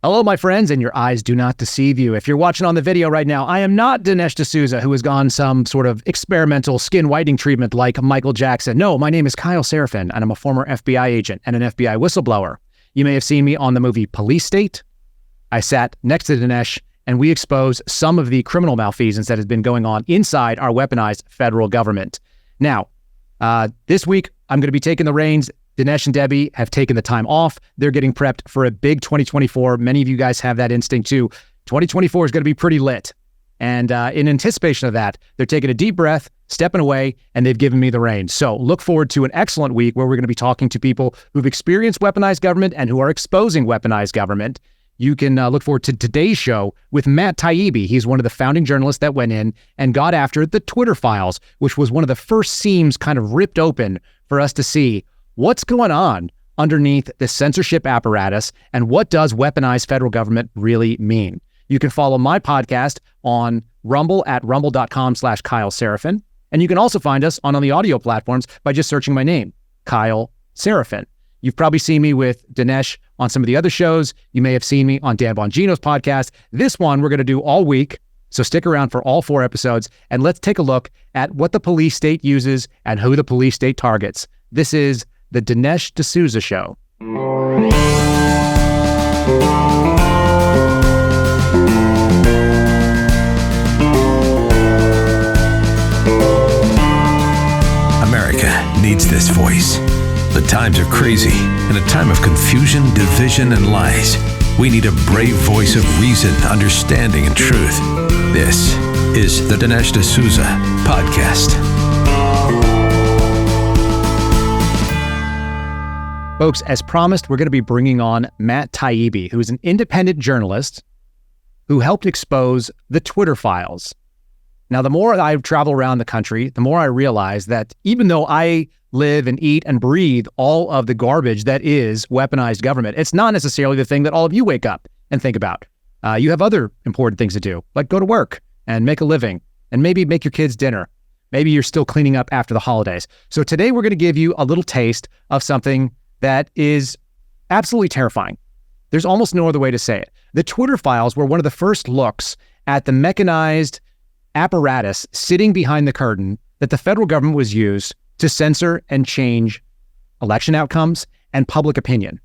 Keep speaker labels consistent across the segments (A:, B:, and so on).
A: Hello, my friends, and your eyes do not deceive you. If you're watching on the video right now, I am not Dinesh D'Souza, who has gone some sort of experimental skin whitening treatment like Michael Jackson. No, my name is Kyle Seraphin, and I'm a former FBI agent and an FBI whistleblower. You may have seen me on the movie Police State. I sat next to Dinesh, and we exposed some of the criminal malfeasance that has been going on inside our weaponized federal government. Now, this week, I'm going to be taking the reins. Dinesh and Debbie have taken the time off. They're getting prepped for a big 2024. Many of you guys have that instinct too. 2024 is going to be pretty lit. And in anticipation of that, they're taking a deep breath, stepping away, and they've given me the reins. So look forward to an excellent week where we're going to be talking to people who've experienced weaponized government and who are exposing weaponized government. You can look forward to today's show with Matt Taibbi. He's one of the founding journalists that went in and got after the Twitter files, which was one of the first seams kind of ripped open for us to see what's going on underneath the censorship apparatus and what does weaponized federal government really mean. You can follow my podcast on Rumble at rumble.com/Kyle Seraphin. And you can also find us on the audio platforms by just searching my name, Kyle Seraphin. You've probably seen me with Dinesh on some of the other shows. You may have seen me on Dan Bongino's podcast. This one we're going to do all week. So stick around for all 4 episodes and let's take a look at what the police state uses and who the police state targets. This is the Dinesh D'Souza Show.
B: America needs this voice. The times are crazy. In a time of confusion, division, and lies, we need a brave voice of reason, understanding, and truth. This is the Dinesh D'Souza Podcast.
A: Folks, as promised, we're going to be bringing on Matt Taibbi, who is an independent journalist who helped expose the Twitter files. Now, the more I travel around the country, the more I realize that even though I live and eat and breathe all of the garbage that is weaponized government, it's not necessarily the thing that all of you wake up and think about. You have other important things to do, like go to work and make a living and maybe make your kids dinner. Maybe you're still cleaning up after the holidays. So today we're going to give you a little taste of something that is absolutely terrifying. There's almost no other way to say it. The Twitter files were one of the first looks at the mechanized apparatus sitting behind the curtain that the federal government was used to censor and change election outcomes and public opinion.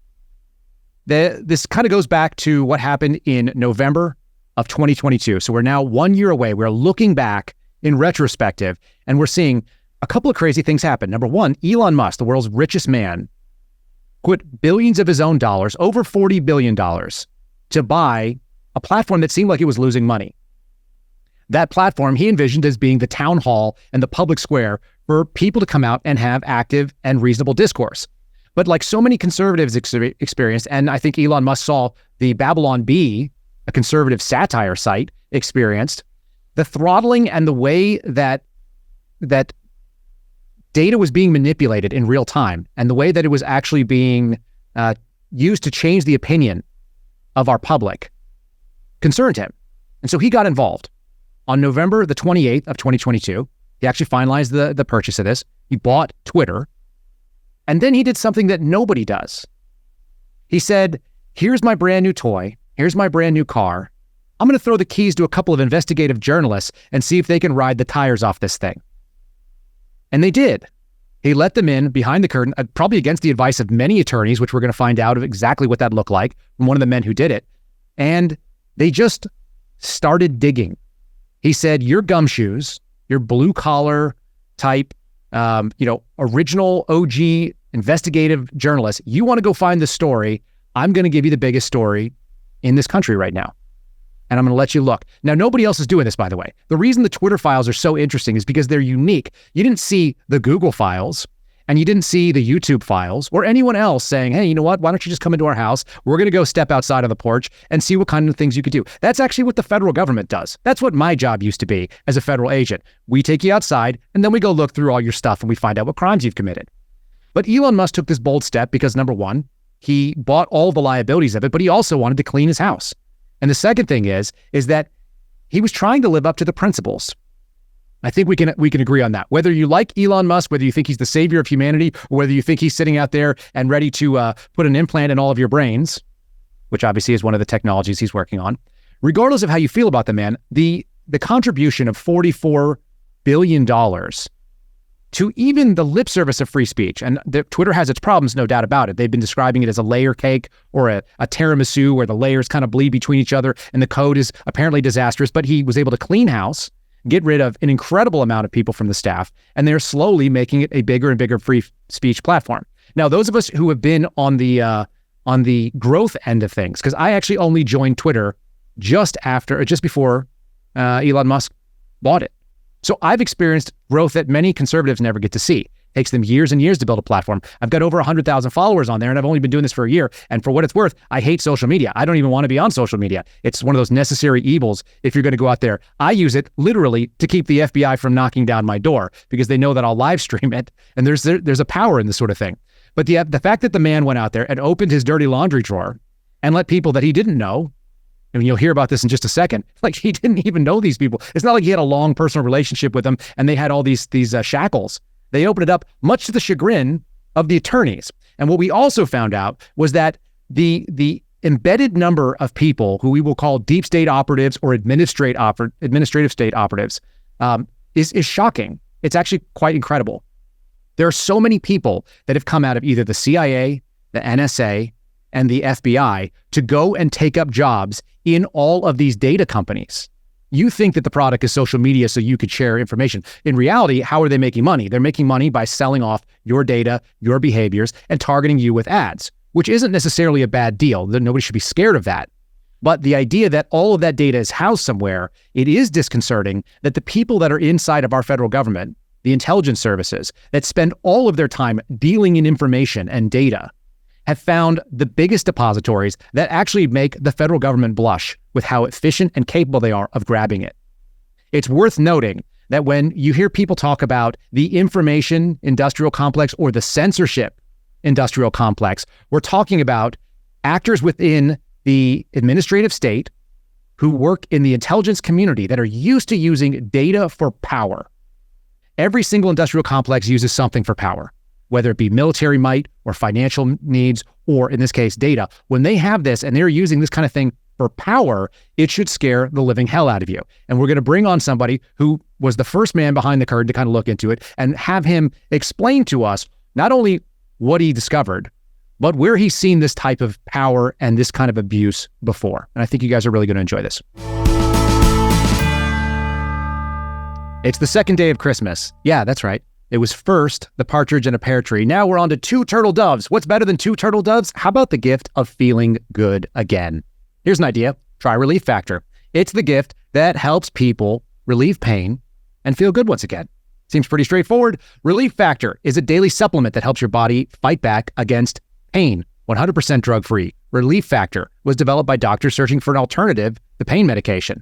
A: This kind of goes back to what happened in November of 2022. So we're now 1 year away. We're looking back in retrospective, and we're seeing a couple of crazy things happen. Number one, Elon Musk, the world's richest man, put billions of his own dollars, over $40 billion, to buy a platform that seemed like it was losing money. That platform he envisioned as being the town hall and the public square for people to come out and have active and reasonable discourse. But like so many conservatives experienced, and I think Elon Musk saw the Babylon Bee, a conservative satire site, experienced, the throttling and the way that data was being manipulated in real time and the way that it was actually being used to change the opinion of our public concerned him. And so he got involved. On November the 28th of 2022, he actually finalized the purchase of this. He bought Twitter. And then he did something that nobody does. He said, here's my brand new toy. Here's my brand new car. I'm going to throw the keys to a couple of investigative journalists and see if they can ride the tires off this thing. And they did. He let them in behind the curtain, probably against the advice of many attorneys, which we're going to find out of exactly what that looked like from one of the men who did it. And they just started digging. He said, your gumshoes, your blue collar type, original OG investigative journalist, you want to go find the story. I'm going to give you the biggest story in this country right now. And I'm going to let you look. Now, nobody else is doing this, by the way. The reason the Twitter files are so interesting is because they're unique. You didn't see the Google files and you didn't see the YouTube files or anyone else saying, hey, you know what? Why don't you just come into our house? We're going to go step outside on the porch and see what kind of things you could do. That's actually what the federal government does. That's what my job used to be as a federal agent. We take you outside and then we go look through all your stuff and we find out what crimes you've committed. But Elon Musk took this bold step because, number one, he bought all the liabilities of it, but he also wanted to clean his house. And the second thing is that he was trying to live up to the principles. I think we can agree on that. Whether you like Elon Musk, whether you think he's the savior of humanity, or whether you think he's sitting out there and ready to put an implant in all of your brains, which obviously is one of the technologies he's working on. Regardless of how you feel about the man, the contribution of $44 billion to even the lip service of free speech, and Twitter has its problems, no doubt about it. They've been describing it as a layer cake or a tiramisu where the layers kind of bleed between each other and the code is apparently disastrous, but he was able to clean house, get rid of an incredible amount of people from the staff, and they're slowly making it a bigger and bigger free speech platform. Now, those of us who have been on the growth end of things, because I actually only joined Twitter just before Elon Musk bought it. So I've experienced growth that many conservatives never get to see. It takes them years and years to build a platform. I've got over 100,000 followers on there, and I've only been doing this for a year. And for what it's worth, I hate social media. I don't even want to be on social media. It's one of those necessary evils if you're going to go out there. I use it literally to keep the FBI from knocking down my door because they know that I'll live stream it, and there's a power in this sort of thing. But the fact that the man went out there and opened his dirty laundry drawer and let people that he didn't know, and you'll hear about this in just a second, like he didn't even know these people. It's not like he had a long personal relationship with them and they had all these shackles. They opened it up much to the chagrin of the attorneys. And what we also found out was that the embedded number of people who we will call deep state operatives or administrative state operatives is shocking. It's actually quite incredible. There are so many people that have come out of either the CIA, the NSA, and the FBI to go and take up jobs in all of these data companies. You think that the product is social media so you could share information. In reality, how are they making money? They're making money by selling off your data, your behaviors, and targeting you with ads, which isn't necessarily a bad deal. Nobody should be scared of that. But the idea that all of that data is housed somewhere, it is disconcerting that the people that are inside of our federal government, the intelligence services, that spend all of their time dealing in information and data, have found the biggest depositories that actually make the federal government blush with how efficient and capable they are of grabbing it. It's worth noting that when you hear people talk about the information industrial complex or the censorship industrial complex, we're talking about actors within the administrative state who work in the intelligence community that are used to using data for power. Every single industrial complex uses something for power, whether it be military might or financial needs, or in this case, data. When they have this and they're using this kind of thing for power, it should scare the living hell out of you. And we're going to bring on somebody who was the first man behind the curtain to kind of look into it and have him explain to us not only what he discovered, but where he's seen this type of power and this kind of abuse before. And I think you guys are really going to enjoy this. It's the second day of Christmas. Yeah, that's right. It was first the partridge in a pear tree. Now we're on to two turtle doves. What's better than two turtle doves? How about the gift of feeling good again? Here's an idea. Try Relief Factor. It's the gift that helps people relieve pain and feel good once again. Seems pretty straightforward. Relief Factor is a daily supplement that helps your body fight back against pain. 100% drug-free. Relief Factor was developed by doctors searching for an alternative to pain medication.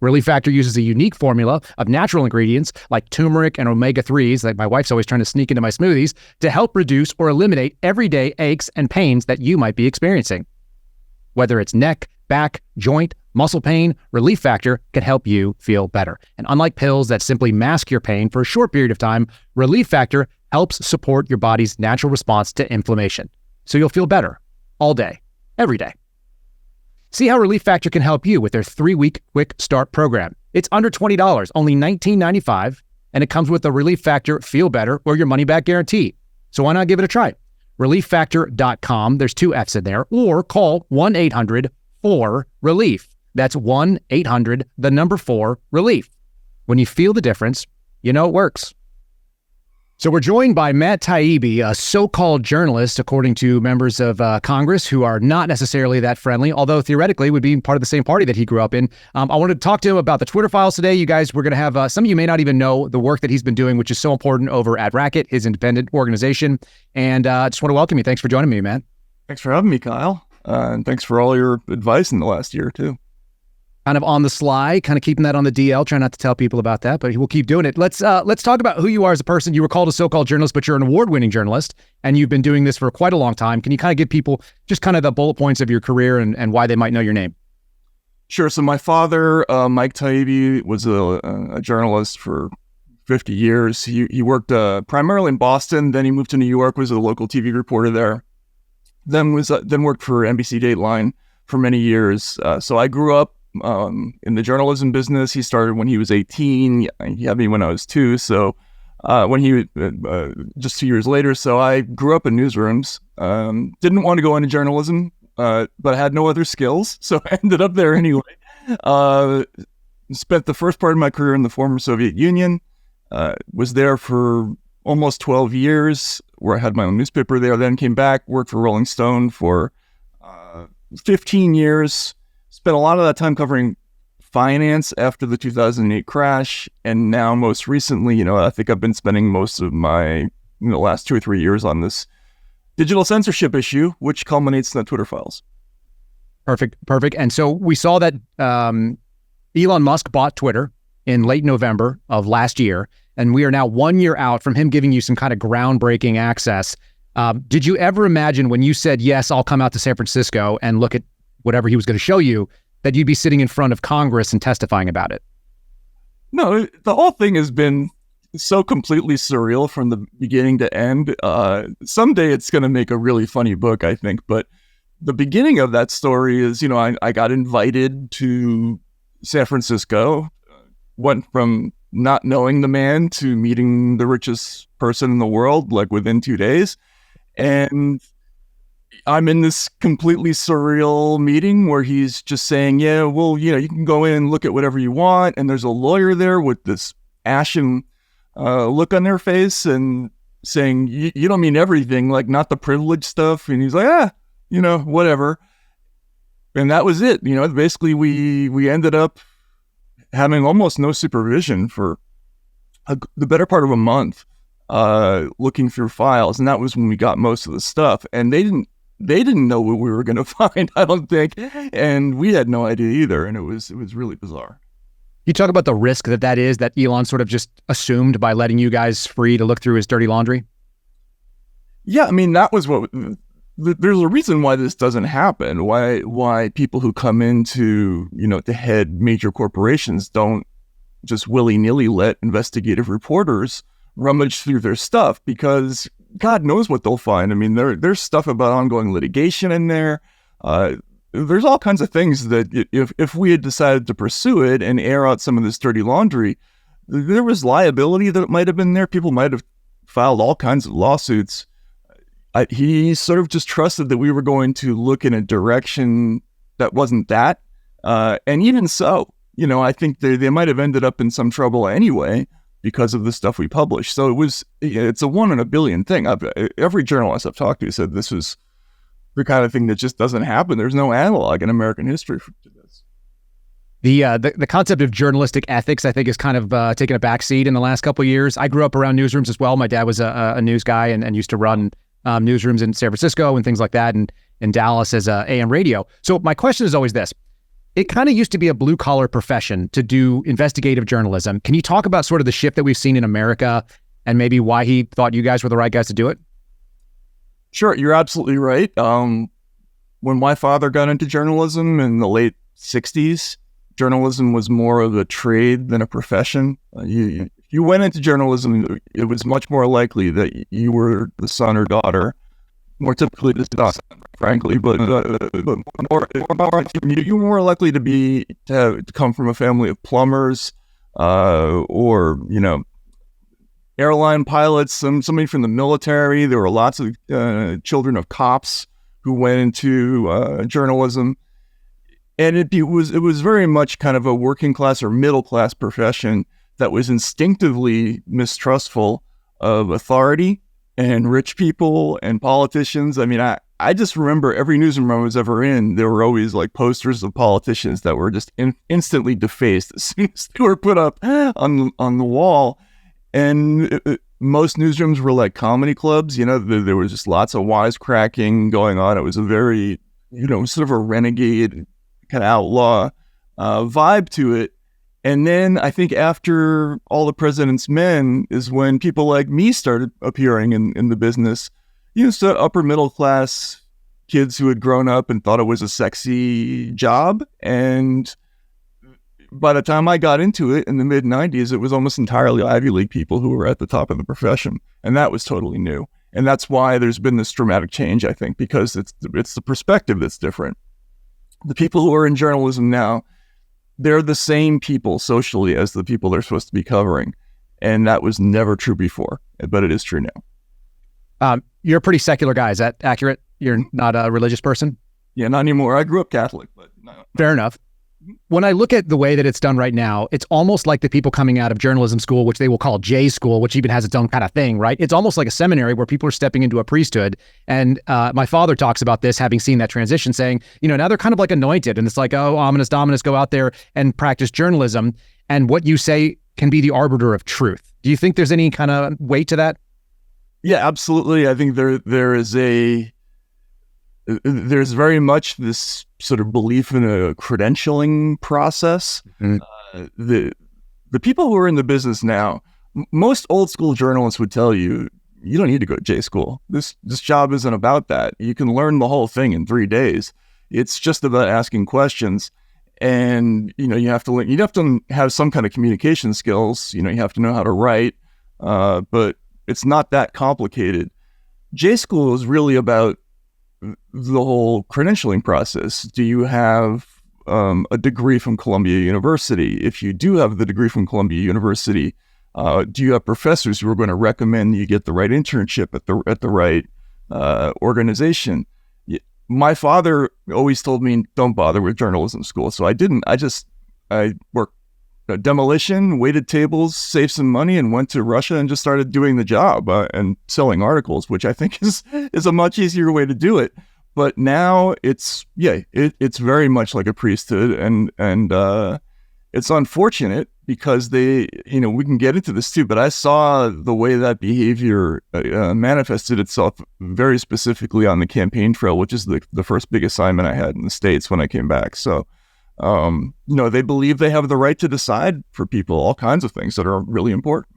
A: Relief Factor uses a unique formula of natural ingredients like turmeric and omega-3s, like my wife's always trying to sneak into my smoothies, to help reduce or eliminate everyday aches and pains that you might be experiencing. Whether it's neck, back, joint, muscle pain, Relief Factor can help you feel better. And unlike pills that simply mask your pain for a short period of time, Relief Factor helps support your body's natural response to inflammation. So you'll feel better all day, every day. See how Relief Factor can help you with their 3-week quick start program. It's under $20, only $19.95, and it comes with a Relief Factor Feel Better or your money back guarantee. So why not give it a try? ReliefFactor.com, there's 2 F's in there, or call 1-800-4-RELIEF. That's 1-800-4-RELIEF. When you feel the difference, you know it works. So we're joined by Matt Taibbi, a so-called journalist, according to members of Congress who are not necessarily that friendly, although theoretically would be part of the same party that he grew up in. I wanted to talk to him about the Twitter files today. You guys, we're going to have, some of you may not even know the work that he's been doing, which is so important over at Racket, his independent organization. And I just want to welcome you. Thanks for joining me, man.
C: Thanks for having me, Kyle. And thanks for all your advice in the last year, too.
A: Kind of on the sly, kind of keeping that on the DL, trying not to tell people about that, but we'll keep doing it. Let's talk about who you are as a person. You were called a so-called journalist, but you're an award-winning journalist, and you've been doing this for quite a long time. Can you kind of give people just kind of the bullet points of your career and why they might know your name?
C: Sure. So my father, Mike Taibbi, was a journalist for 50 years. He worked primarily in Boston. Then he moved to New York, was a local TV reporter there. Then worked for NBC Dateline for many years. So I grew up in the journalism business. He started when he was 18. He had me when I was 2. So when he just 2 years later. So I grew up in newsrooms. Didn't want to go into journalism, but I had no other skills. So I ended up there anyway. Spent the first part of my career in the former Soviet Union. Was there for almost 12 years, where I had my own newspaper there. Then came back, worked for Rolling Stone for 15 years. Spent a lot of that time covering finance after the 2008 crash. And now most recently, I think I've been spending most of my last 2 or 3 years on this digital censorship issue, which culminates in the Twitter files.
A: Perfect. And so we saw that Elon Musk bought Twitter in late November of last year, and we are now 1 year out from him giving you some kind of groundbreaking access. Did you ever imagine when you said, yes, I'll come out to San Francisco and look at whatever he was going to show you, that you'd be sitting in front of Congress and testifying about it?
C: No, the whole thing has been so completely surreal from the beginning to end. Someday it's going to make a really funny book, I think. But the beginning of that story is, I got invited to San Francisco, went from not knowing the man to meeting the richest person in the world, like within 2 days. And I'm in this completely surreal meeting where he's just saying, yeah, well, you can go in and look at whatever you want. And there's a lawyer there with this ashen look on their face and saying, you don't mean everything, like not the privilege stuff. And he's like, whatever. And that was it. Basically we ended up having almost no supervision for the better part of a month, looking through files. And that was when we got most of the stuff. And they didn't know what we were going to find, I don't think. And we had no idea either. And it was really bizarre.
A: You talk about the risk that is, that Elon sort of just assumed by letting you guys free to look through his dirty laundry.
C: Yeah. I mean, that was there's a reason why this doesn't happen. Why people who come into, to head major corporations don't just willy-nilly let investigative reporters rummage through their stuff, because God knows what they'll find. I mean, there's stuff about ongoing litigation in there. There's all kinds of things that if we had decided to pursue it and air out some of this dirty laundry, there was liability that might have been there. People might have filed all kinds of lawsuits. He sort of just trusted that we were going to look in a direction that wasn't that. And even so, I think they might have ended up in some trouble anyway because of the stuff we published. So it's a 1 in a billion thing. Every journalist I've talked to said this was the kind of thing that just doesn't happen. There's no analog in American history to this.
A: The concept of journalistic ethics, I think, is kind of taken a backseat in the last couple of years. I grew up around newsrooms as well. My dad was a news guy and used to run newsrooms in San Francisco and things like that, and in Dallas as AM radio. So my question is always this. It kind of used to be a blue-collar profession to do investigative journalism. Can you talk about sort of the shift that we've seen in America and maybe why he thought you guys were the right guys to do it?
C: Sure, you're absolutely right. When my father got into journalism in the late 60s, journalism was more of a trade than a profession. If you went into journalism, it was much more likely that you were the son or daughter, more typically the son, frankly, but you were more likely to come from a family of plumbers, or airline pilots, somebody from the military. There were lots of children of cops who went into journalism, and it was very much kind of a working class or middle class profession that was instinctively mistrustful of authority and rich people and politicians. I mean, I just remember every newsroom I was ever in, there were always like posters of politicians that were just instantly defaced as soon as they were put up on the wall. And most newsrooms were like comedy clubs. There was just lots of wisecracking going on. It was a very, sort of a renegade kind of outlaw vibe to it. And then I think after All the President's Men is when people like me started appearing in the business. So upper middle class kids who had grown up and thought it was a sexy job. And by the time I got into it in the mid 90s, it was almost entirely Ivy League people who were at the top of the profession. And that was totally new. And that's why there's been this dramatic change, I think, because it's the perspective that's different. The people who are in journalism now, they're the same people socially as the people they're supposed to be covering. And that was never true before, but it is true now.
A: You're a pretty secular guy. Is that accurate? You're not a religious person?
C: Yeah, not anymore. I grew up Catholic, but no.
A: Fair enough. When I look at the way that it's done right now, it's almost like the people coming out of journalism school, which they will call J school, which even has its own kind of thing, right? It's almost like a seminary where people are stepping into a priesthood. And my father talks about this, having seen that transition, saying, now they're kind of like anointed. And it's like, oh, ominous dominus, go out there and practice journalism. And what you say can be the arbiter of truth. Do you think there's any kind of weight to that?
C: Yeah, absolutely. I think there's very much this sort of belief in a credentialing process. Mm-hmm. The people who are in the business now, most old school journalists would tell you, you don't need to go to J school. This job isn't about that. You can learn the whole thing in 3 days. It's just about asking questions. And, you have to have some kind of communication skills. You have to know how to write, but it's not that complicated. J school is really about the whole credentialing process. Do you have a degree from Columbia University? If you do have the degree from Columbia University, do you have professors who are going to recommend you get the right internship at the right organization? My father always told me, don't bother with journalism school. So I didn't. I worked demolition, waited tables, saved some money, and went to Russia and just started doing the job and selling articles, which I think is a much easier way to do it. But now it's very much like a priesthood, and it's unfortunate because we can get into this too, but I saw the way that behavior manifested itself very specifically on the campaign trail, which is the first big assignment I had in the States when I came back. So, they believe they have the right to decide for people all kinds of things that are really important.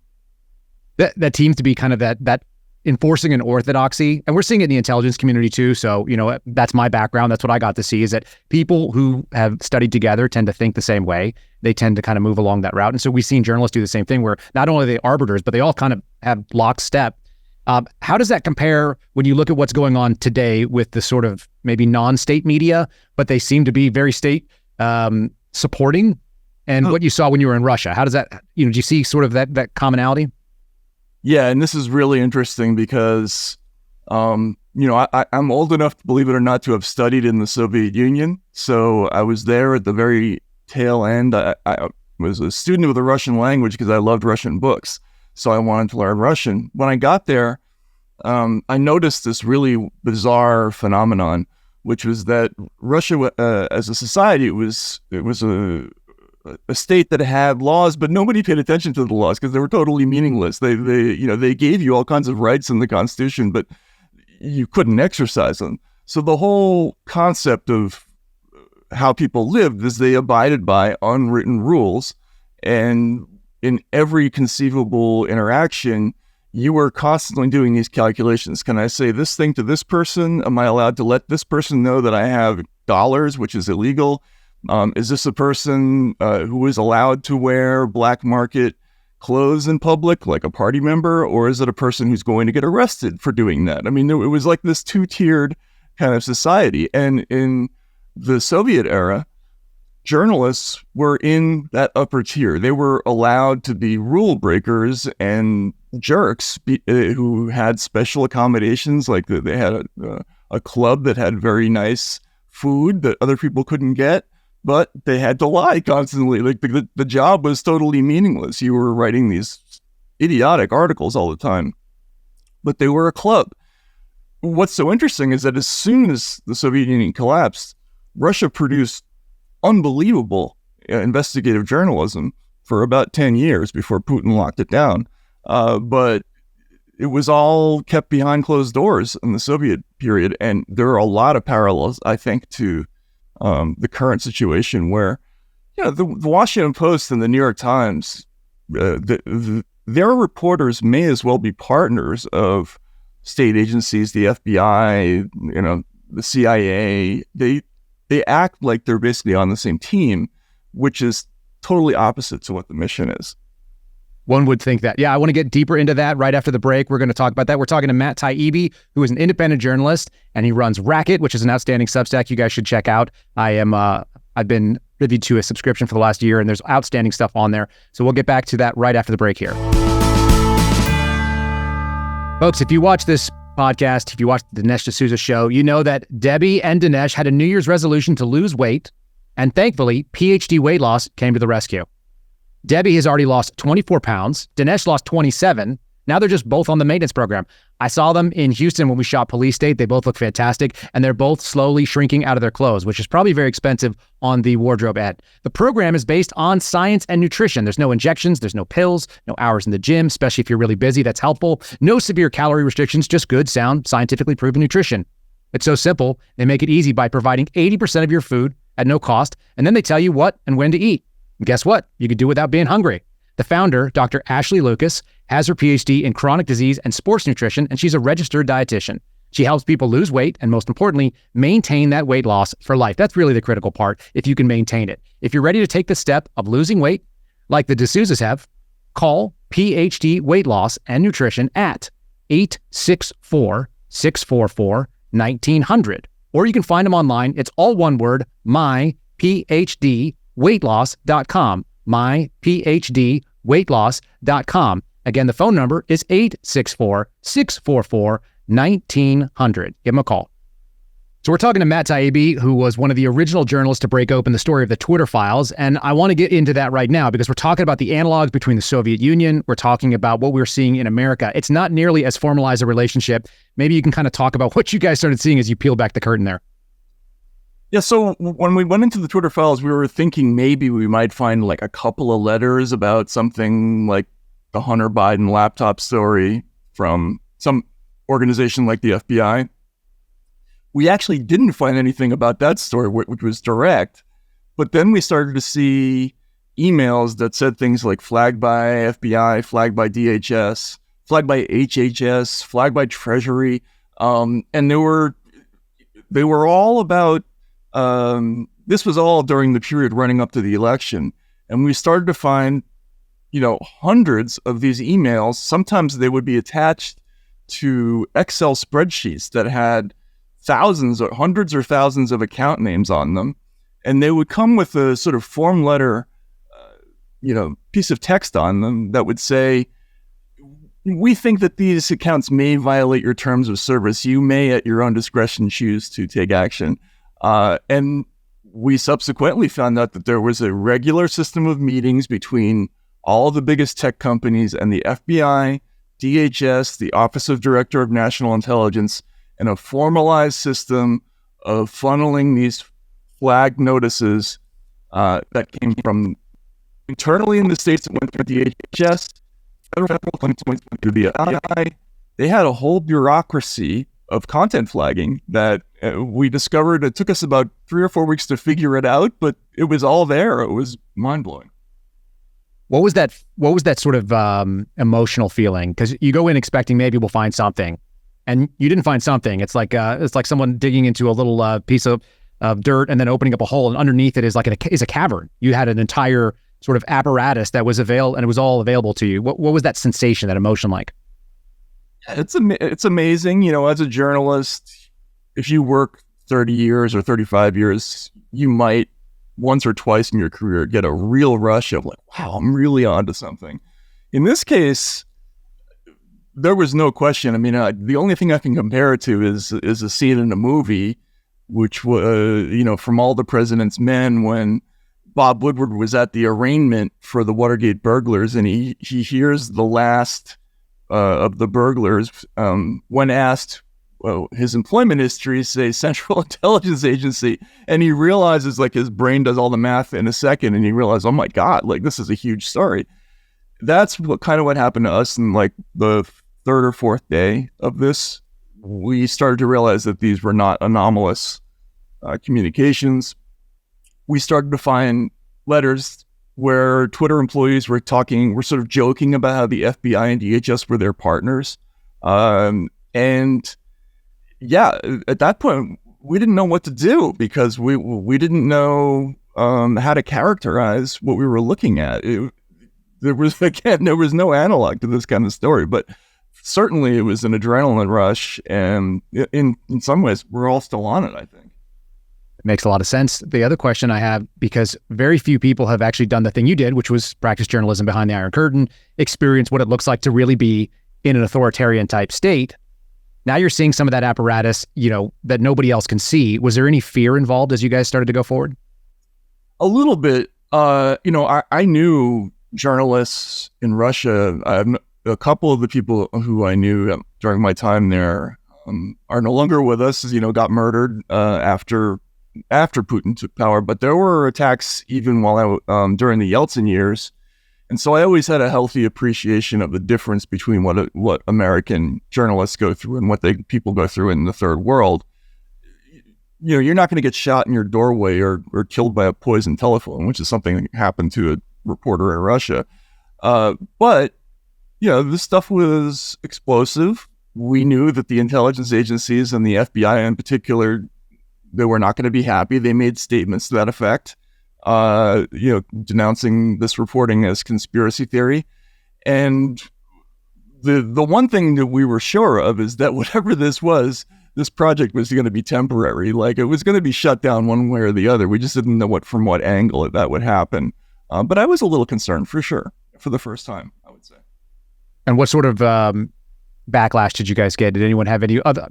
A: That seems to be kind of that enforcing an orthodoxy, and we're seeing it in the intelligence community too. So, that's my background. That's what I got to see, is that people who have studied together tend to think the same way. They tend to kind of move along that route. And so we've seen journalists do the same thing, where not only are they arbiters, but they all kind of have lockstep. How does that compare when you look at what's going on today with the sort of maybe non-state media, but they seem to be very state supporting, and what you saw when you were in Russia? How does that, do you see sort of that commonality?
C: Yeah, and this is really interesting because, I'm old enough, believe it or not, to have studied in the Soviet Union. So I was there at the very tail end. I was a student of the Russian language because I loved Russian books. So I wanted to learn Russian. When I got there, I noticed this really bizarre phenomenon, which was that Russia, as a society, it was a state that had laws, but nobody paid attention to the laws because they were totally meaningless. They gave you all kinds of rights in the Constitution, but you couldn't exercise them. So the whole concept of how people lived is they abided by unwritten rules, and in every conceivable interaction, you were constantly doing these calculations. Can I say this thing to this person? Am I allowed to let this person know that I have dollars, which is illegal? Is this a person who is allowed to wear black market clothes in public, like a party member? Or is it a person who's going to get arrested for doing that? I mean, it was like this two-tiered kind of society. And in the Soviet era, journalists were in that upper tier. They were allowed to be rule breakers and jerks who had special accommodations, like they had a club that had very nice food that other people couldn't get, but they had to lie constantly. Like the job was totally meaningless. You were writing these idiotic articles all the time, but they were a club. What's so interesting is that as soon as the Soviet Union collapsed, Russia produced unbelievable investigative journalism for about 10 years before Putin locked it down. But it was all kept behind closed doors in the Soviet period. And there are a lot of parallels, I think, to the current situation where, the Washington Post and the New York Times, their reporters may as well be partners of state agencies, the FBI, the CIA. They act like they're basically on the same team, which is totally opposite to what the mission is.
A: One would think that. Yeah, I want to get deeper into that right after the break. We're going to talk about that. We're talking to Matt Taibbi, who is an independent journalist, and he runs Racket, which is an outstanding Substack you guys should check out. I've been privy to a subscription for the last year, and there's outstanding stuff on there. So we'll get back to that right after the break here. Folks, if you watch this podcast, if you watch the Dinesh D'Souza show, you know that Debbie and Dinesh had a New Year's resolution to lose weight, and thankfully, PhD weight loss came to the rescue. Debbie has already lost 24 pounds. Dinesh lost 27. Now they're just both on the maintenance program. I saw them in Houston when we shot Police State. They both look fantastic, and they're both slowly shrinking out of their clothes, which is probably very expensive on the wardrobe end. The program is based on science and nutrition. There's no injections, there's no pills, no hours in the gym, especially if you're really busy. That's helpful. No severe calorie restrictions, just good, sound, scientifically proven nutrition. It's so simple. They make it easy by providing 80% of your food at no cost, and then they tell you what and when to eat. And guess what? You could do without being hungry. The founder, Dr. Ashley Lucas, has her PhD in chronic disease and sports nutrition, and she's a registered dietitian. She helps people lose weight and, most importantly, maintain that weight loss for life. That's really the critical part, if you can maintain it. If you're ready to take the step of losing weight, like the D'Souzas have, call PhD Weight Loss and Nutrition at 864-644-1900. Or you can find them online. It's all one word, myphdweightloss.com. myphdweightloss.com. Again, the phone number is 864-644-1900. Give them a call. So we're talking to Matt Taibbi, who was one of the original journalists to break open the story of the Twitter files. And I want to get into that right now because we're talking about the analogs between the Soviet Union. We're talking about what we're seeing in America. It's not nearly as formalized a relationship. Maybe you can kind of talk about what you guys started seeing as you peel back the curtain there.
C: Yeah, so when we went into the Twitter files, we were thinking maybe we might find like a couple of letters about something like the Hunter Biden laptop story from some organization like the FBI. We actually didn't find anything about that story, which was direct. But then we started to see emails that said things like flagged by FBI, flagged by DHS, flagged by HHS, flagged by Treasury. And they were all about, this was all during the period running up to the election. And we started to find, hundreds of these emails. Sometimes they would be attached to Excel spreadsheets that had thousands or hundreds or thousands of account names on them. And they would come with a sort of form letter, piece of text on them that would say, we think that these accounts may violate your terms of service. You may, at your own discretion, choose to take action. And we subsequently found out that there was a regular system of meetings between all the biggest tech companies and the FBI, DHS, the Office of Director of National Intelligence, and a formalized system of funneling these flag notices that came from internally in the states that went through DHS, federal claims went through the FBI. They had a whole bureaucracy of content flagging that we discovered. It took us about 3 or 4 weeks to figure it out, but it was all there. It was mind-blowing.
A: What was that sort of emotional feeling? Because you go in expecting maybe we'll find something, and you didn't find something. It's like someone digging into a little piece of dirt and then opening up a hole, and underneath it is a cavern. You had an entire sort of apparatus that was available, and it was all available to you. What was that sensation, that emotion like?
C: It's amazing. As a journalist, if you work 30 years or 35 years, you might once or twice in your career get a real rush of like, wow, I'm really onto something. In this case, there was no question. I mean, the only thing I can compare it to is a scene in a movie, which was, From All the President's Men, when Bob Woodward was at the arraignment for the Watergate burglars, and he hears the last of the burglars when asked his employment history, say Central Intelligence Agency, and he realizes like his brain does all the math in a second, and he realizes, oh my God, like this is a huge story. That's what happened to us in like the third or fourth day of this. We started to realize that these were not anomalous communications. We started to find letters where Twitter employees were sort of joking about how the FBI and DHS were their partners. And yeah, at that point, we didn't know what to do because we didn't know how to characterize what we were looking at. there was no analog to this kind of story, but certainly it was an adrenaline rush, and in some ways we're all still on it, I think.
A: It makes a lot of sense. The other question I have, because very few people have actually done the thing you did, which was practice journalism behind the Iron Curtain, experience what it looks like to really be in an authoritarian type state. Now you're seeing some of that apparatus, that nobody else can see. Was there any fear involved as you guys started to go forward?
C: A little bit. I knew journalists in Russia. A couple of the people who I knew during my time there are no longer with us, got murdered after Putin took power. But there were attacks even while during the Yeltsin years. And so I always had a healthy appreciation of the difference between what American journalists go through and what people go through in the third world. You're not going to get shot in your doorway or killed by a poisoned telephone, which is something that happened to a reporter in Russia. But this stuff was explosive. We knew that the intelligence agencies and the FBI in particular, they were not going to be happy. They made statements to that effect, denouncing this reporting as conspiracy theory. And the one thing that we were sure of is that whatever this was, this project was going to be temporary. Like, it was going to be shut down one way or the other. We just didn't know from what angle that would happen. But I was a little concerned, for sure, for the first time, I would say.
A: And what sort of backlash did you guys get? Did anyone have any other,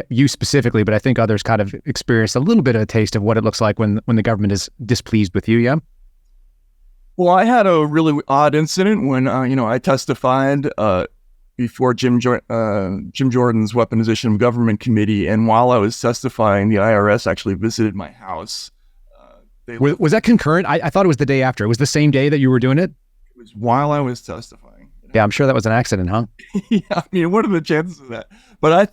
A: you specifically, but I think others kind of experienced a little bit of a taste of what it looks like when the government is displeased with you, yeah?
C: Well, I had a really odd incident when, I testified before Jim Jordan's Weaponization of Government Committee, and while I was testifying, the IRS actually visited my house.
A: Was that concurrent? I thought it was the day after. It was the same day that you were doing it?
C: It was while I was testifying.
A: Yeah, I'm sure that was an accident, huh?
C: Yeah, I mean, what are the chances of that? But I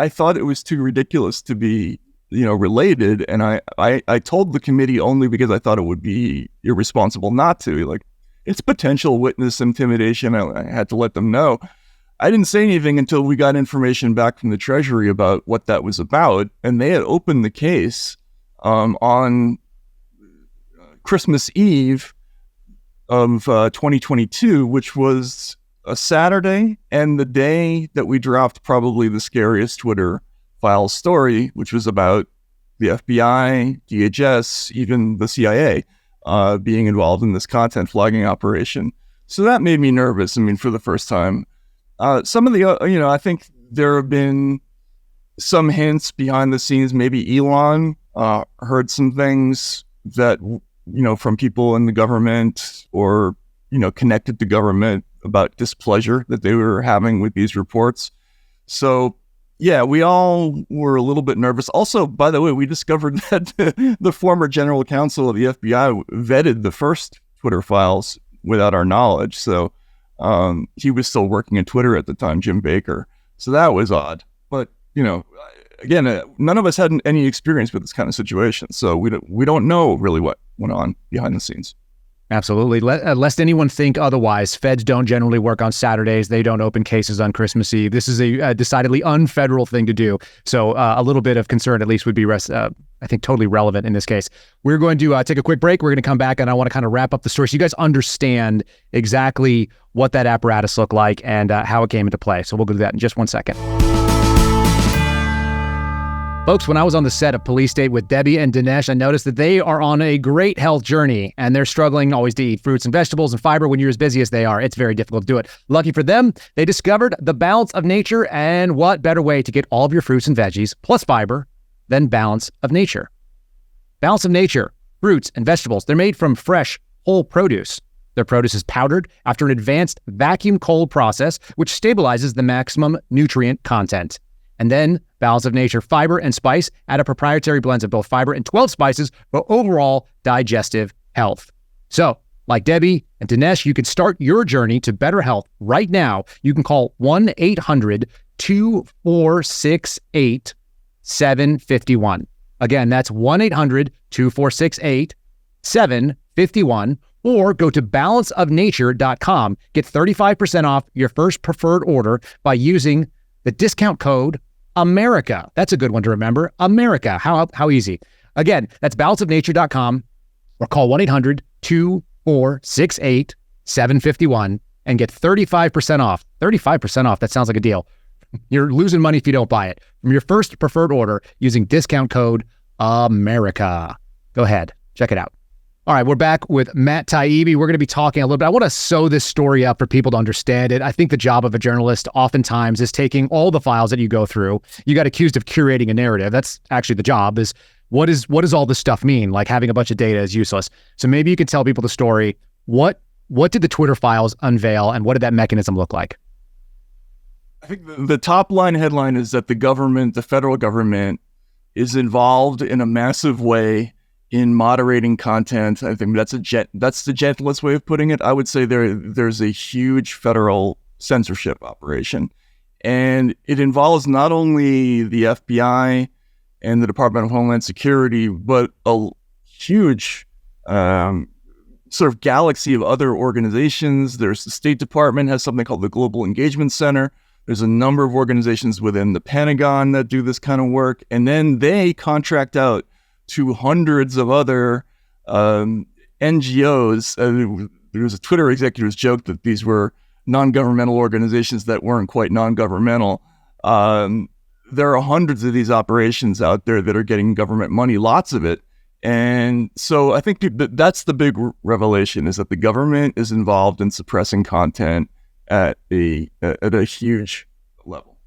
C: thought it was too ridiculous to be, related, and I told the committee only because I thought it would be irresponsible not to. Like, it's potential witness intimidation. I had to let them know. I didn't say anything until we got information back from the Treasury about what that was about, and they had opened the case on Christmas Eve of 2022, which was a Saturday, and the day that we dropped probably the scariest Twitter file story, which was about the FBI, DHS, even the CIA being involved in this content flogging operation. So that made me nervous. I mean, for the first time. Some of the, I think there have been some hints behind the scenes. Maybe Elon heard some things that, from people in the government or, connected to government about displeasure that they were having with these reports. So, yeah, we all were a little bit nervous. Also, by the way, we discovered that the former general counsel of the FBI vetted the first Twitter files without our knowledge. So he was still working at Twitter at the time, Jim Baker. So that was odd. But, again, none of us had any experience with this kind of situation. So we don't know really what went on behind the scenes.
A: Absolutely. Lest anyone think otherwise, feds don't generally work on Saturdays. They don't open cases on Christmas Eve. This is a decidedly unfederal thing to do. So a little bit of concern at least would be, I think, totally relevant in this case. We're going to take a quick break. We're going to come back, and I want to kind of wrap up the story so you guys understand exactly what that apparatus looked like and how it came into play. So we'll go do that in just 1 second. Folks, when I was on the set of Police State with Debbie and Dinesh, I noticed that they are on a great health journey, and they're struggling always to eat fruits and vegetables and fiber when you're as busy as they are. It's very difficult to do it. Lucky for them, they discovered the Balance of Nature, and what better way to get all of your fruits and veggies plus fiber than Balance of Nature. Balance of Nature, fruits and vegetables, they're made from fresh, whole produce. Their produce is powdered after an advanced vacuum cold process, which stabilizes the maximum nutrient content. And then Balance of Nature fiber and spice add a proprietary blends of both fiber and 12 spices for overall digestive health. So, like Debbie and Dinesh, you can start your journey to better health right now. You can call 1-800-2468-751. Again, that's 1-800-2468-751. Or go to balanceofnature.com. Get 35% off your first preferred order by using the discount code America. That's a good one to remember. America. How easy. Again, that's balanceofnature.com or call 1-800-2468-751. ep734-751 and get 35% off. 35% off, that sounds like a deal. You're losing money if you don't buy it. From your first preferred order using discount code AMERICA. Go ahead, check it out. All right, we're back with Matt Taibbi. We're going to be talking a little bit. I want to sew this story up for people to understand it. I think the job of a journalist oftentimes is taking all the files that you go through. You got accused of curating a narrative. That's actually the job, is what does all this stuff mean? Like having a bunch of data is useless. So maybe you can tell people the story. What did the Twitter files unveil, and what did that mechanism look like?
C: I think the top line headline is that the federal government, is involved in a massive way in moderating content. I think that's the gentlest way of putting it. I would say there's a huge federal censorship operation, and it involves not only the FBI and the Department of Homeland Security, but a huge sort of galaxy of other organizations. There's the State Department has something called the Global Engagement Center. There's a number of organizations within the Pentagon that do this kind of work, and then they contract out to hundreds of other NGOs. There was a Twitter executive's joke that these were non-governmental organizations that weren't quite non-governmental. There are hundreds of these operations out there that are getting government money, lots of it. And so I think that's the big revelation, is that the government is involved in suppressing content at a huge level.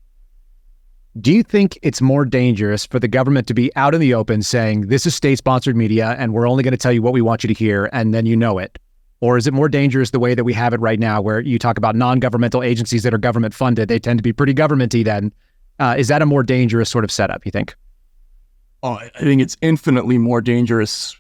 A: Do you think it's more dangerous for the government to be out in the open saying, this is state-sponsored media and we're only going to tell you what we want you to hear, and then you know it? Or is it more dangerous the way that we have it right now, where you talk about non-governmental agencies that are government-funded? They tend to be pretty government-y then. Is that a more dangerous sort of setup, you think?
C: Oh, I think it's infinitely more dangerous,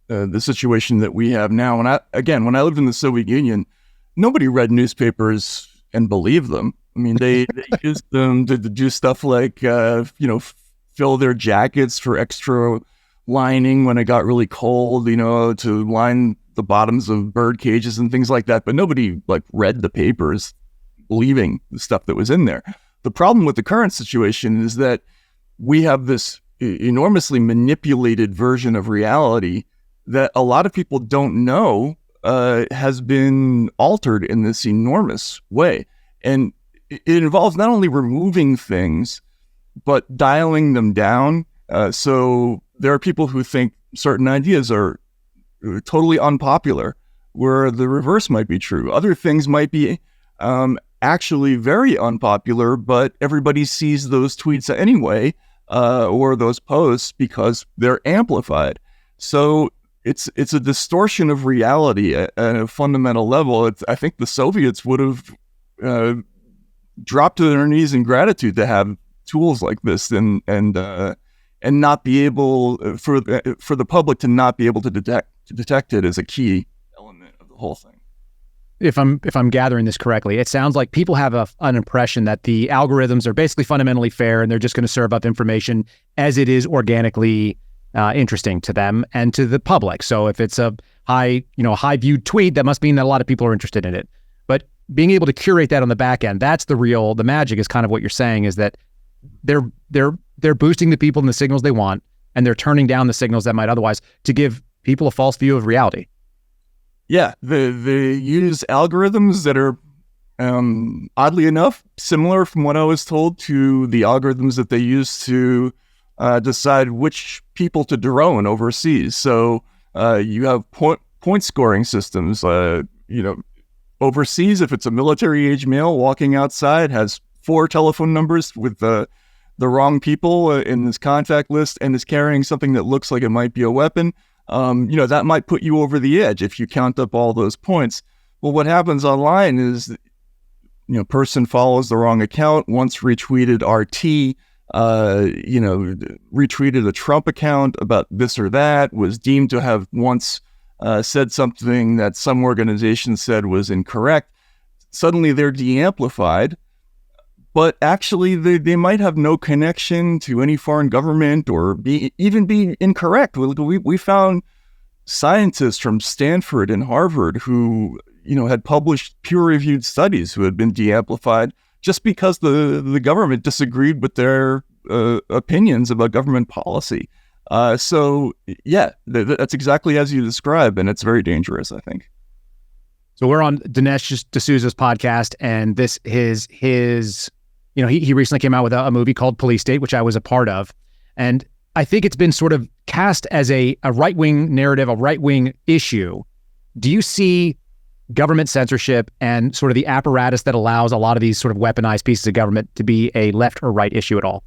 C: the situation that we have now. When I lived in the Soviet Union, nobody read newspapers and believed them. I mean, they used them to do stuff like, fill their jackets for extra lining when it got really cold, to line the bottoms of bird cages and things like that. But nobody read the papers believing the stuff that was in there. The problem with the current situation is that we have this enormously manipulated version of reality that a lot of people don't know has been altered in this enormous way. And it involves not only removing things, but dialing them down. So there are people who think certain ideas are totally unpopular, where the reverse might be true. Other things might be actually very unpopular, but everybody sees those tweets anyway, or those posts, because they're amplified. So it's a distortion of reality at a fundamental level. I think the Soviets would have dropped to their knees in gratitude to have tools like this, and not be able for the public to not be able to detect it is a key element of the whole thing.
A: If I'm gathering this correctly, it sounds like people have an impression that the algorithms are basically fundamentally fair, and they're just going to serve up information as it is organically interesting to them and to the public. So if it's a high viewed tweet, that must mean that a lot of people are interested in it. But being able to curate that on the back end, that's the magic, is kind of what you're saying, is that they're boosting the people and the signals they want, and they're turning down the signals that might otherwise, to give people a false view of reality.
C: Yeah, they use algorithms that are, oddly enough, similar, from what I was told, to the algorithms that they use to decide which people to drone overseas. So you have point scoring systems. Overseas, if it's a military-age male walking outside, has 4 telephone numbers with the wrong people in his contact list, and is carrying something that looks like it might be a weapon, that might put you over the edge if you count up all those points. Well, what happens online is, person follows the wrong account, once retweeted RT, retweeted a Trump account about this or that, was deemed to have once said something that some organization said was incorrect. Suddenly they're de-amplified, but actually they might have no connection to any foreign government, or even be incorrect. We found scientists from Stanford and Harvard who had published peer-reviewed studies who had been de-amplified just because the government disagreed with their opinions about government policy. So yeah, that's exactly as you describe, and it's very dangerous, I think.
A: So we're on Dinesh D'Souza's podcast, and he recently came out with a movie called Police State, which I was a part of. And I think it's been sort of cast as a right-wing narrative, a right-wing issue. Do you see government censorship and sort of the apparatus that allows a lot of these sort of weaponized pieces of government to be a left or right issue at all?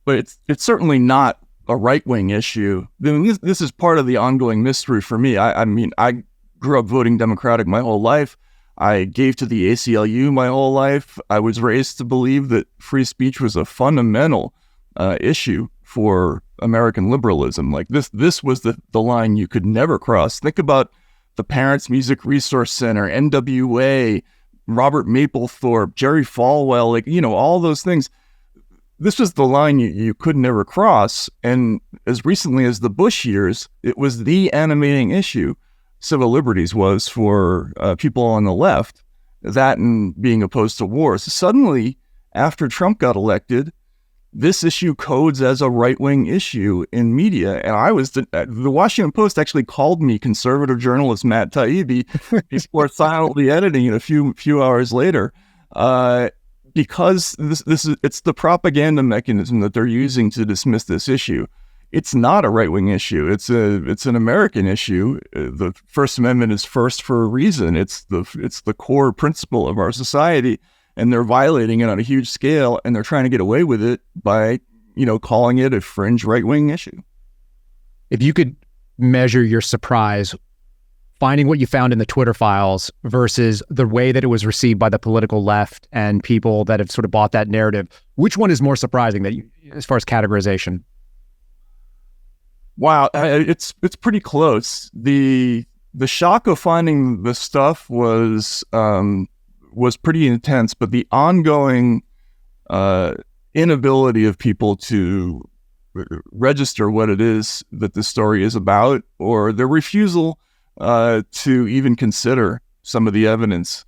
C: But it's certainly not a right-wing issue. I mean, this is part of the ongoing mystery for me. I mean, I grew up voting Democratic my whole life. I gave to the ACLU my whole life. I was raised to believe that free speech was a fundamental issue for American liberalism. Like this was the line you could never cross. Think about the Parents Music Resource Center, NWA, Robert Mapplethorpe, Jerry Falwell, all those things. This was the line you could never cross. And as recently as the Bush years, it was the animating issue. Civil liberties was for people on the left, that and being opposed to war. So suddenly, after Trump got elected, this issue codes as a right-wing issue in media. And the Washington Post actually called me conservative journalist Matt Taibbi before silently editing it a few hours later, because it's the propaganda mechanism that they're using to dismiss this issue. It's not a right-wing issue. It's an American issue. The First Amendment is first for a reason. It's the core principle of our society, and they're violating it on a huge scale, and they're trying to get away with it by, calling it a fringe right-wing issue.
A: If you could measure your surprise finding what you found in the Twitter files versus the way that it was received by the political left and people that have sort of bought that narrative, which one is more surprising as far as categorization?
C: Wow, it's pretty close. The shock of finding the stuff was pretty intense, but the ongoing inability of people to register what it is that the story is about, or their refusal to even consider some of the evidence,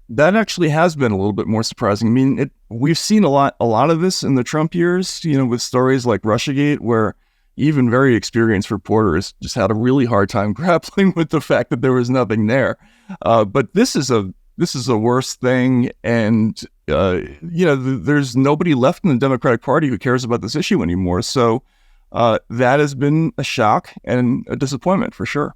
C: that actually has been a little bit more surprising. I mean, we've seen a lot of this in the Trump years, with stories like Russiagate, where even very experienced reporters just had a really hard time grappling with the fact that there was nothing there. But this is a worse thing, and there's nobody left in the Democratic Party who cares about this issue anymore. So that has been a shock and a disappointment for sure.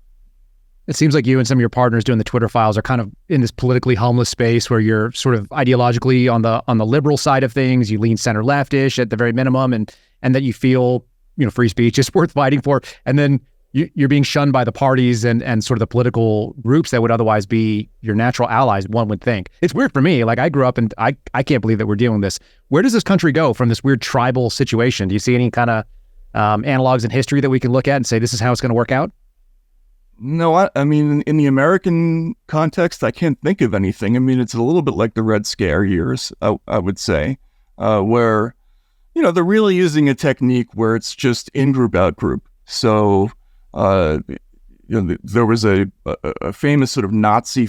A: It seems like you and some of your partners doing the Twitter files are kind of in this politically homeless space where you're sort of ideologically on the liberal side of things. You lean center leftish at the very minimum, and that you feel free speech is worth fighting for. And then you're being shunned by the parties and sort of the political groups that would otherwise be your natural allies, one would think. It's weird for me. Like, I grew up and I can't believe that we're dealing with this. Where does this country go from this weird tribal situation? Do you see any kind of analogs in history that we can look at and say this is how it's going to work out?
C: No, I mean, in the American context, I can't think of anything. I mean, it's a little bit like the Red Scare years, I would say, where they're really using a technique where it's just in-group, out-group. So, there was a famous sort of Nazi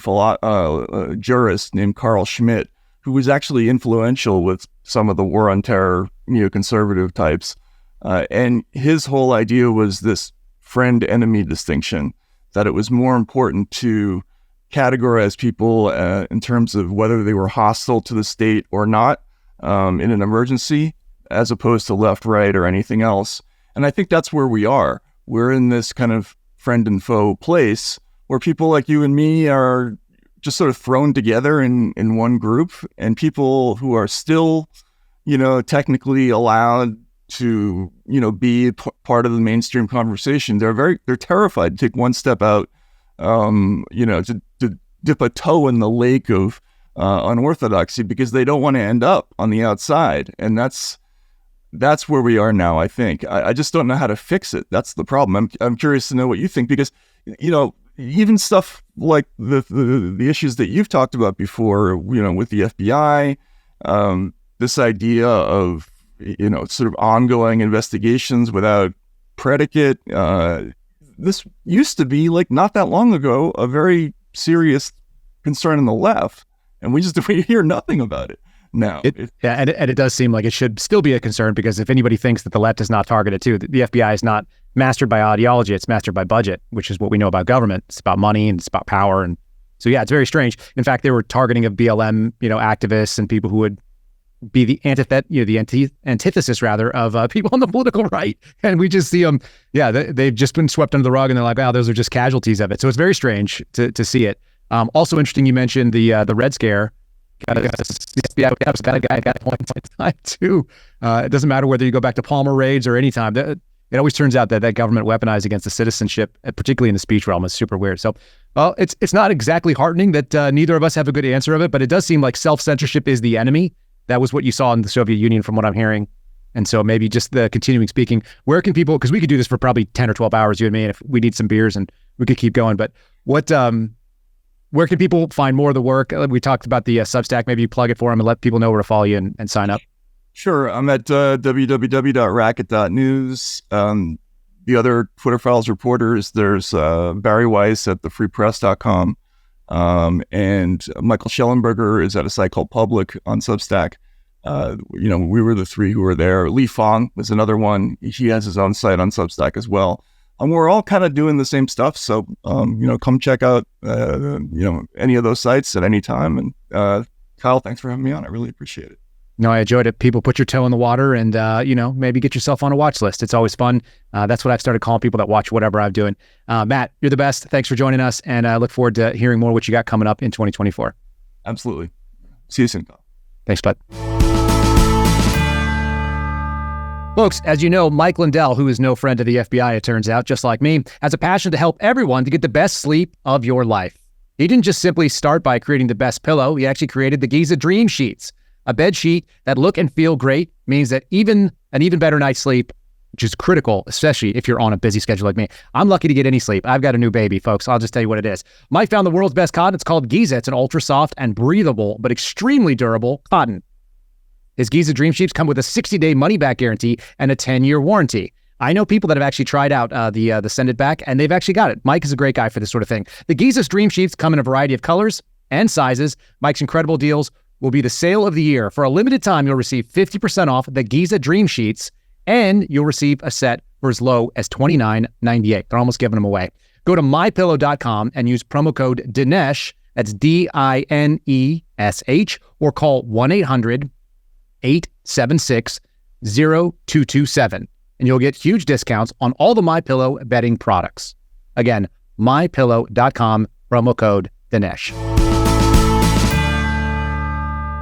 C: jurist named Carl Schmitt, who was actually influential with some of the war on terror neoconservative types. And his whole idea was this friend-enemy distinction, that it was more important to categorize people in terms of whether they were hostile to the state or not in an emergency, as opposed to left, right, or anything else. And I think that's where we are. We're in this kind of friend and foe place where people like you and me are just sort of thrown together in one group, and people who are still, technically allowed to, be part of the mainstream conversation, they're terrified to take one step out, to dip a toe in the lake of unorthodoxy, because they don't want to end up on the outside. And that's where we are now, I think. I just don't know how to fix it. That's the problem. I'm curious to know what you think, because, even stuff like the issues that you've talked about before, with the FBI, this idea of, sort of ongoing investigations without predicate. This used to be, like, not that long ago, a very serious concern on the left, and we hear nothing about it now.
A: And it does seem like it should still be a concern, because if anybody thinks that the left is not targeted too, the FBI is not mastered by ideology, it's mastered by budget, which is what we know about government. It's about money and it's about power, and So yeah, it's very strange. In fact, they were targeting of BLM, activists and people who would be the antithesis rather of people on the political right. And we just see them. Yeah, they've just been swept under the rug, and they're like, wow, those are just casualties of it. So it's very strange to see it. Also interesting, you mentioned the Red Scare. The FBI got a guy at one point in time too. It doesn't matter whether you go back to Palmer raids or any time. It always turns out that government weaponized against the citizenship, particularly in the speech realm, is super weird. So, well, it's not exactly heartening that neither of us have a good answer of it, but it does seem like self-censorship is the enemy. That was what you saw in the Soviet Union, from what I'm hearing. And so maybe just the continuing speaking, where can people, because we could do this for probably 10 or 12 hours, you and me, and if we need some beers and we could keep going, but where can people find more of the work? We talked about the Substack. Maybe you plug it for them and let people know where to follow you and sign up.
C: Sure. I'm at www.racket.news. The other Twitter Files reporters, there's Barry Weiss at thefreepress.com. And Michael Schellenberger is at a site called Public on Substack. We were the three who were there. Lee Fong was another one. He has his own site on Substack as well. And we're all kind of doing the same stuff. So, come check out, any of those sites at any time. And Kyle, thanks for having me on. I really appreciate it.
A: No, I enjoyed it. People put your toe in the water and, maybe get yourself on a watch list. It's always fun. That's what I've started calling people that watch whatever I'm doing. Matt, you're the best. Thanks for joining us. And I look forward to hearing more what you got coming up in 2024.
C: Absolutely. See you soon, Kyle.
A: Thanks, bud. Folks, as you know, Mike Lindell, who is no friend to the FBI, it turns out, just like me, has a passion to help everyone to get the best sleep of your life. He didn't just simply start by creating the best pillow. He actually created the Giza Dream Sheets, a bed sheet that look and feel great, means that an even better night's sleep, which is critical, especially if you're on a busy schedule like me. I'm lucky to get any sleep. I've got a new baby, folks. I'll just tell you what it is. Mike found the world's best cotton. It's called Giza. It's an ultra soft and breathable, but extremely durable cotton. His Giza Dream Sheets come with a 60-day money-back guarantee and a 10-year warranty. I know people that have actually tried out the Send It Back, and they've actually got it. Mike is a great guy for this sort of thing. The Giza Dream Sheets come in a variety of colors and sizes. Mike's incredible deals will be the sale of the year. For a limited time, you'll receive 50% off the Giza Dream Sheets, and you'll receive a set for as low as $29.98. They're almost giving them away. Go to mypillow.com and use promo code Dinesh, that's DINESH, or call 1-800-876-0227, and you'll get huge discounts on all the MyPillow bedding products. Again, mypillow.com, promo code Dinesh.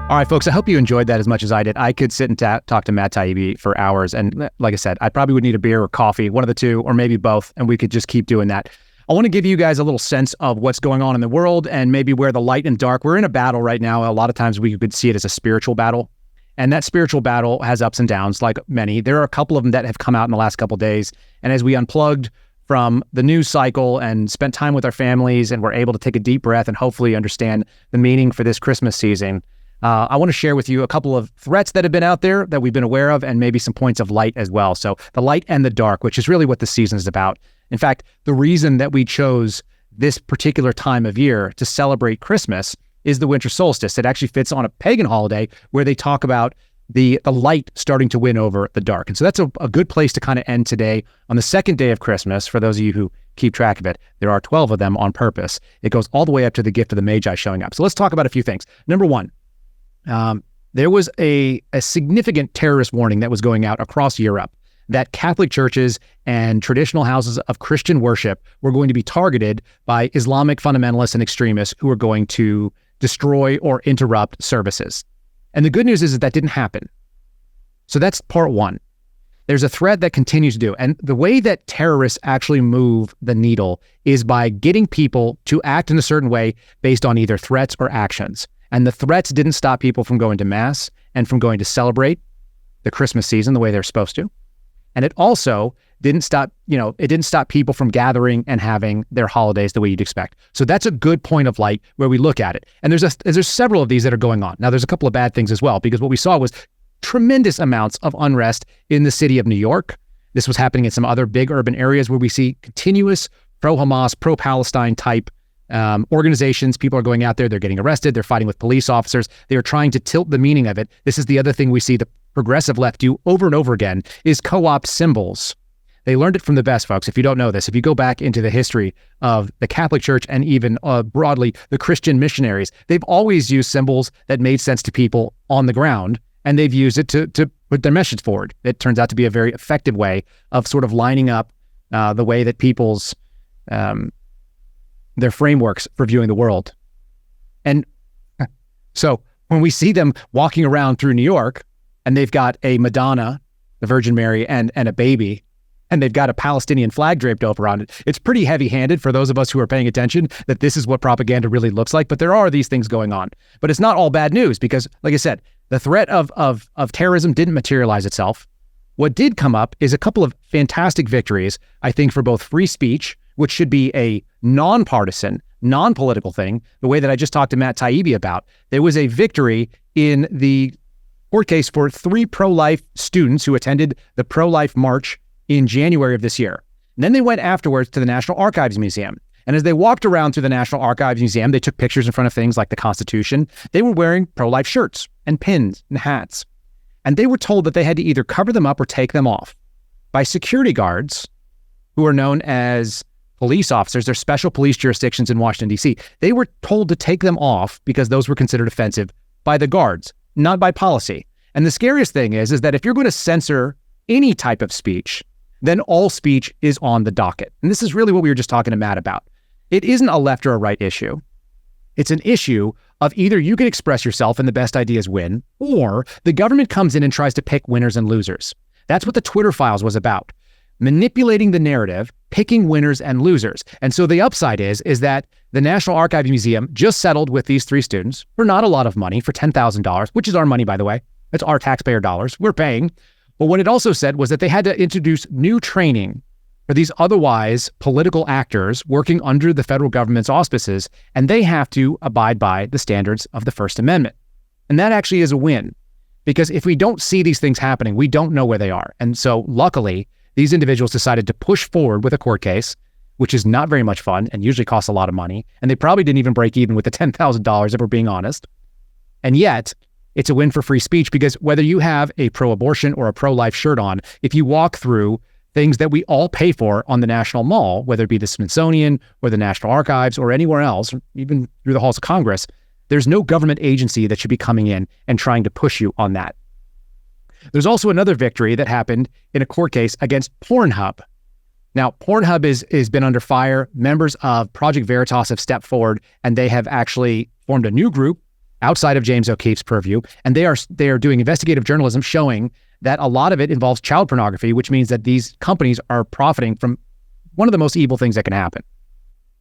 A: All right, folks, I hope you enjoyed that as much as I did. I could sit and talk to Matt Taibbi for hours. And like I said, I probably would need a beer or coffee, one of the two, or maybe both, and we could just keep doing that. I want to give you guys a little sense of what's going on in the world and maybe where the light and dark, we're in a battle right now. A lot of times we could see it as a spiritual battle. And that spiritual battle has ups and downs, like many. There are a couple of them that have come out in the last couple of days. And as we unplugged from the news cycle and spent time with our families and were able to take a deep breath and hopefully understand the meaning for this Christmas season, I want to share with you a couple of threats that have been out there that we've been aware of, and maybe some points of light as well. So the light and the dark, which is really what the season is about. In fact, the reason that we chose this particular time of year to celebrate Christmas is the winter solstice. It actually fits on a pagan holiday where they talk about the light starting to win over the dark. And so that's a good place to kind of end today on the second day of Christmas. For those of you who keep track of it, there are 12 of them on purpose. It goes all the way up to the gift of the Magi showing up. So let's talk about a few things. Number one, there was a significant terrorist warning that was going out across Europe that Catholic churches and traditional houses of Christian worship were going to be targeted by Islamic fundamentalists and extremists who were going to destroy or interrupt services. And the good news is that didn't happen. So that's part one. There's a threat that continues to do. And the way that terrorists actually move the needle is by getting people to act in a certain way based on either threats or actions. And the threats didn't stop people from going to mass and from going to celebrate the Christmas season the way they're supposed to. And it also didn't stop people from gathering and having their holidays the way you'd expect. So that's a good point of light where we look at it. And there's several of these that are going on. Now, there's a couple of bad things as well, because what we saw was tremendous amounts of unrest in the city of New York. This was happening in some other big urban areas where we see continuous pro-Hamas, pro-Palestine type organizations. People are going out there, they're getting arrested, they're fighting with police officers, they're trying to tilt the meaning of it. This is the other thing we see the progressive left do over and over again, is co-opt symbols They learned it from the best, folks. If you don't know this, if you go back into the history of the Catholic Church and even broadly the Christian missionaries, they've always used symbols that made sense to people on the ground, and they've used it to put their message forward. It turns out to be a very effective way of sort of lining up the way that people's their frameworks for viewing the world. And so when we see them walking around through New York and they've got a Madonna, the Virgin Mary, and a baby, and they've got a Palestinian flag draped over on it, it's pretty heavy-handed for those of us who are paying attention that this is what propaganda really looks like. But there are these things going on. But it's not all bad news because, like I said, the threat of terrorism didn't materialize itself. What did come up is a couple of fantastic victories, I think, for both free speech, which should be a nonpartisan, non-political thing, the way that I just talked to Matt Taibbi about. There was a victory in the court case for 3 pro-life students who attended the pro-life march in January of this year. And then they went afterwards to the National Archives Museum. And as they walked around through the National Archives Museum, they took pictures in front of things like the Constitution. They were wearing pro-life shirts and pins and hats. And they were told that they had to either cover them up or take them off by security guards who are known as police officers. They're special police jurisdictions in Washington, D.C. They were told to take them off because those were considered offensive by the guards, not by policy. And the scariest thing is that if you're going to censor any type of speech, then all speech is on the docket. And this is really what we were just talking to Matt about. It isn't a left or a right issue. It's an issue of either you can express yourself and the best ideas win, or the government comes in and tries to pick winners and losers. That's what the Twitter files was about. Manipulating the narrative, picking winners and losers. And so the upside is that the National Archives Museum just settled with these 3 students for not a lot of money, for $10,000, which is our money, by the way. It's our taxpayer dollars. We're paying. But what it also said was that they had to introduce new training for these otherwise political actors working under the federal government's auspices, and they have to abide by the standards of the First Amendment. And that actually is a win, because if we don't see these things happening, we don't know where they are. And so luckily, these individuals decided to push forward with a court case, which is not very much fun and usually costs a lot of money. And they probably didn't even break even with the $10,000 if we're being honest. And yet, it's a win for free speech, because whether you have a pro-abortion or a pro-life shirt on, if you walk through things that we all pay for on the National Mall, whether it be the Smithsonian or the National Archives or anywhere else, even through the halls of Congress, there's no government agency that should be coming in and trying to push you on that. There's also another victory that happened in a court case against Pornhub. Now, Pornhub is been under fire. Members of Project Veritas have stepped forward, and they have actually formed a new group outside of James O'Keefe's purview, and they are doing investigative journalism showing that a lot of it involves child pornography, which means that these companies are profiting from one of the most evil things that can happen.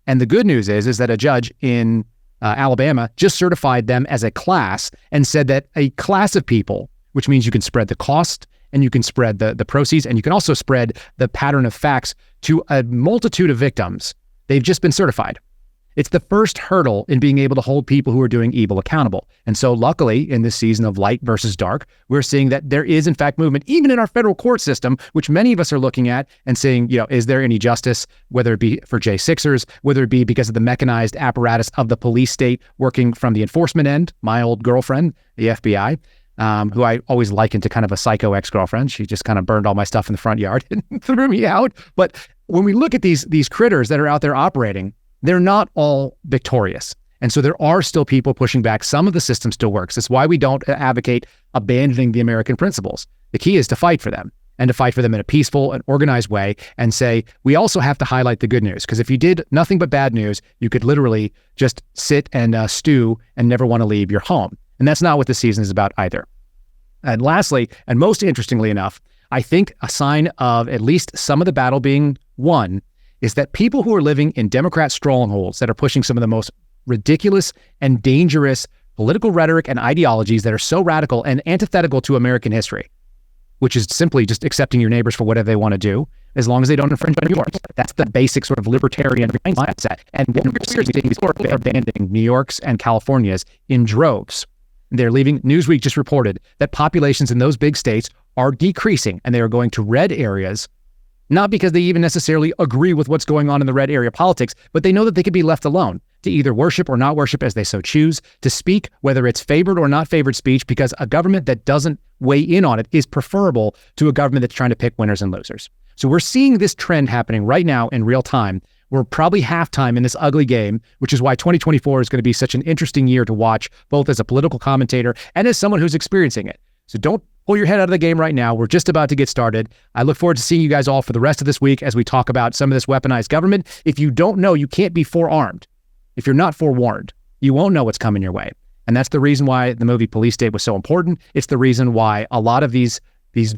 A: And the good news is that a judge in Alabama just certified them as a class and said that a class of people, which means you can spread the cost and you can spread the proceeds and you can also spread the pattern of facts to a multitude of victims, they've just been certified. It's the first hurdle in being able to hold people who are doing evil accountable. And so luckily, in this season of light versus dark, we're seeing that there is, in fact, movement, even in our federal court system, which many of us are looking at and saying, is there any justice, whether it be for J6ers, whether it be because of the mechanized apparatus of the police state working from the enforcement end, my old girlfriend, the FBI, who I always liken to kind of a psycho ex-girlfriend. She just kind of burned all my stuff in the front yard and threw me out. But when we look at these critters that are out there operating, they're not all victorious. And so there are still people pushing back. Some of the system still works. That's why we don't advocate abandoning the American principles. The key is to fight for them, and to fight for them in a peaceful and organized way, and say, we also have to highlight the good news. Because if you did nothing but bad news, you could literally just sit and stew and never want to leave your home. And that's not what this season is about either. And lastly, and most interestingly enough, I think a sign of at least some of the battle being won is that people who are living in Democrat strongholds that are pushing some of the most ridiculous and dangerous political rhetoric and ideologies that are so radical and antithetical to American history, which is simply just accepting your neighbors for whatever they want to do, as long as they don't infringe on yours. That's the basic sort of libertarian mindset. And what we're seeing is they're abandoning New York's and California's in droves. They're leaving. Newsweek just reported that populations in those big states are decreasing, and they are going to red areas, not because they even necessarily agree with what's going on in the red area politics, but they know that they could be left alone to either worship or not worship as they so choose, to speak whether it's favored or not favored speech, because a government that doesn't weigh in on it is preferable to a government that's trying to pick winners and losers. So we're seeing this trend happening right now in real time. We're probably halftime in this ugly game, which is why 2024 is going to be such an interesting year to watch, both as a political commentator and as someone who's experiencing it. So don't pull your head out of the game right now. We're just about to get started. I look forward to seeing you guys all for the rest of this week as we talk about some of this weaponized government. If you don't know, you can't be forearmed. If you're not forewarned, you won't know what's coming your way. And that's the reason why the movie Police State was so important. It's the reason why a lot of these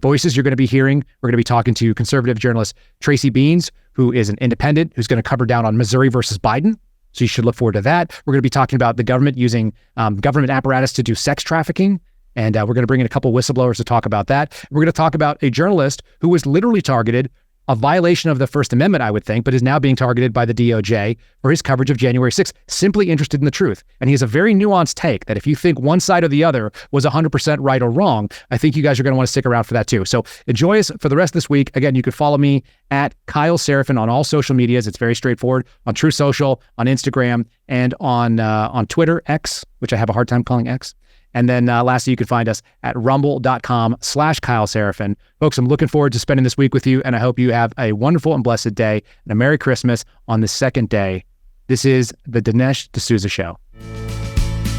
A: voices you're going to be hearing, we're going to be talking to conservative journalist Tracy Beans, who is an independent, who's going to cover down on Missouri versus Biden. So you should look forward to that. We're going to be talking about the government using government apparatus to do sex trafficking. And we're going to bring in a couple whistleblowers to talk about that. We're going to talk about a journalist who was literally targeted, a violation of the First Amendment, I would think, but is now being targeted by the DOJ for his coverage of January 6th, simply interested in the truth. And he has a very nuanced take that if you think one side or the other was 100% right or wrong, I think you guys are going to want to stick around for that too. So enjoy us for the rest of this week. Again, you can follow me at Kyle Seraphin on all social medias. It's very straightforward, on True Social, on Instagram, and on Twitter, X, which I have a hard time calling X. And then lastly, you can find us at rumble.com/Kyle Seraphin. Folks, I'm looking forward to spending this week with you, and I hope you have a wonderful and blessed day and a Merry Christmas on the second day. This is the Dinesh D'Souza Show.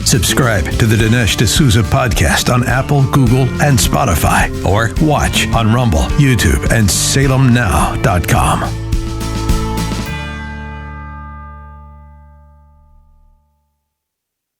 B: Subscribe to the Dinesh D'Souza podcast on Apple, Google, and Spotify, or watch on Rumble, YouTube, and salemnow.com.